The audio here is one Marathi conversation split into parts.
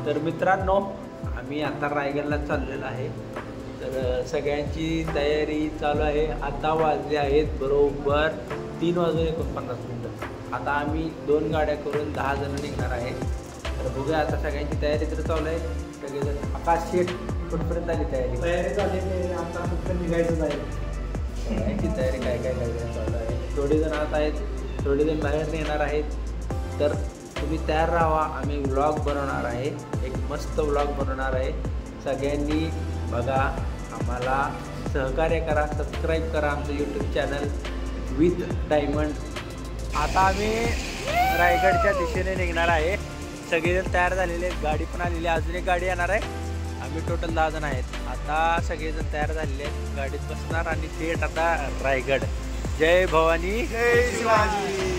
तर मित्रांनो, आम्ही आता रायगडला चाललेलो आहे. तर सगळ्यांची तयारी चालू आहे. आता वाजले आहेत बरोबर 3:49. आता आम्ही 2 गाड्या करून 10 जण निघणार आहे. तर बघूया आता सगळ्यांची तयारी तर चालू आहे. सगळेजण आकाश शेठ कुठपर्यंत आली तयारी झाली. आता फक्त निघायचं आहे. सगळ्यांची तयारी काय चालू आहे. थोडेजण आत आहेत, थोडेजण बाहेर येणार आहेत. तर तुम्ही तयार राहा. आम्ही व्लॉग बनवणार आहे, एक मस्त व्लॉग बनवणार आहे. सगळ्यांनी बघा, आम्हाला सहकार्य करा, सबस्क्राईब करा आमचं यूट्यूब चॅनल विथ डायमंड. आता आम्ही रायगडच्या दिशेने निघणार आहे. सगळेजण तयार झालेले आहेत, गाडी पण आलेली आहे, अजून एक गाडी येणार आहे. आम्ही टोटल 10 जण आहेत. आता सगळेजण तयार झालेले आहेत, गाडीत बसणार आणि थेट आता रायगड. जय भवानी, जय शिवाजी.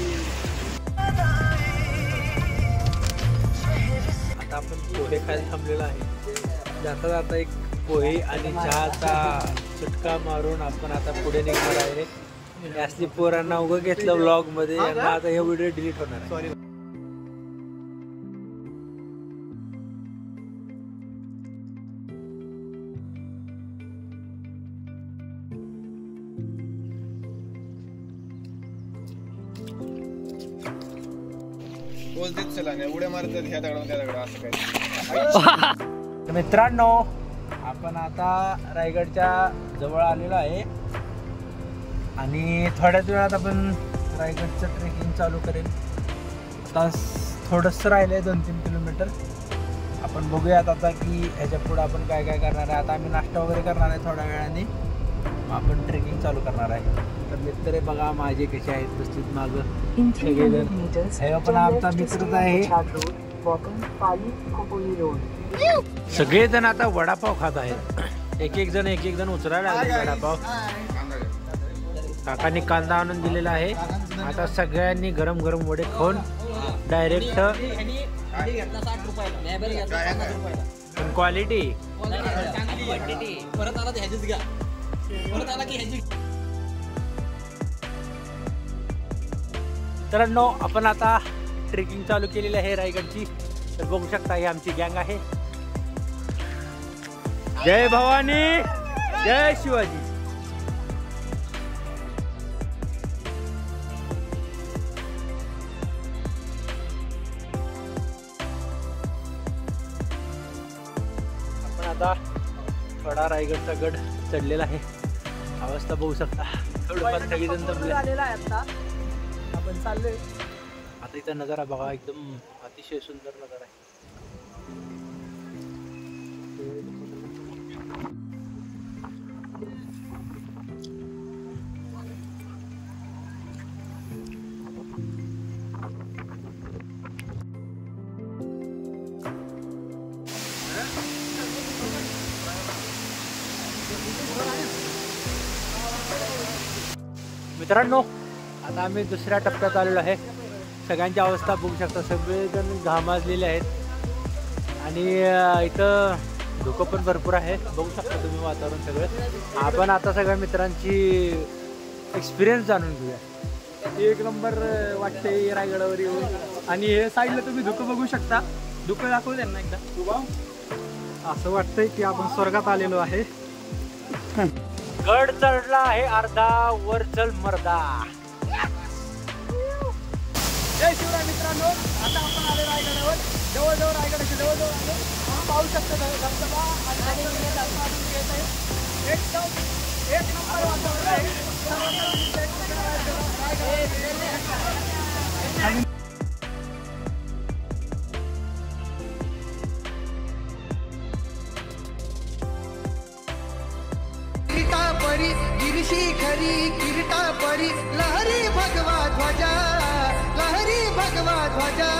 आता आपण पोहे खायला थांबलेलो आहे. जाता जाता एक पोहे आणि चहाचा चुटका मारून आपण आता पुढे निघणार आहे. यासली पोरांना उगं घेतलं व्लॉग मध्ये, यांना आता हे व्हिडिओ डिलीट होणार आहे. सॉरी. उड्या मारतात ह्या दगडावर त्या दगडावर असं काय. मित्रांनो, आपण आता रायगडच्या जवळ आलेलो आहे आणि थोड्याच वेळात आपण रायगडचं ट्रेकिंग चालू करेल. आता थोडंसं राहिलं आहे, 2-3 किलोमीटर. आपण बघूयात आता की ह्याच्या पुढं आपण काय करणार आहे. आता आम्ही नाश्ता वगैरे करणार आहे थोड्या वेळाने, मग आपण ट्रेकिंग चालू करणार आहे. तर मित्र बघा माझे कसे आहेत, बसतील मागं हे पण आमचा मित्रच आहे. सगळेजण आता वडापाव खात आहेत. एक जण उचलायला आले वडापाव. काकांनी कांदा आणून दिलेला आहे. आता सगळ्यांनी गरम गरम वडे खाऊन डायरेक्ट क्वालिटी परत आला ह्याचीच घ्या. परत आला की ह्याची. मित्रांनो, आपण आता ट्रेकिंग चालू केलेली आहे रायगडची. तर बघू शकता ही आमची गँग आहे. जय भवानी, जय शिवाजी. आपण आता थोडा रायगडचा गड चढलेला आहे. अवस्था बघू शकता. थोडंफार सगळेजण जमले आलेला आहे. आता आपण चाललोय. आता इथं नजारा बघा, एकदम अतिशय सुंदर नजारा आहे. मित्रांनो, आता आम्ही दुसऱ्या टप्प्यात आलेलो आहे. सगळ्यांची अवस्था बघू शकता, सगळेजण घामाजलेले आहेत आणि इथं धुकं पण भरपूर आहे. बघू शकता तुम्ही वातावरण सगळं. आपण आता सगळ्या मित्रांची एक्सपिरियन्स जाणून घेऊया. एक नंबर वाटते रायगडावर येऊन. आणि हे साईडला तुम्ही धुकं बघू शकता. धुकं दाखवू त्यांना एकदा. असं वाटतंय की आपण स्वर्गात आलेलो आहे. गड चढला आहे अर्धा, वर चल मर्दा. जय शिवराय मित्रांनो, आता आपण आले रायगडावर. जवळजवळ रायगडाच्या जवळजवळ आलो. आपण पाहू शकतो धबधबा आणि एकदम एक नंबर वातावरण आहे. परी गिरशी खरी किरीटा परी लहरी भगवा ध्वजा, लहरी भगवा ध्वजा.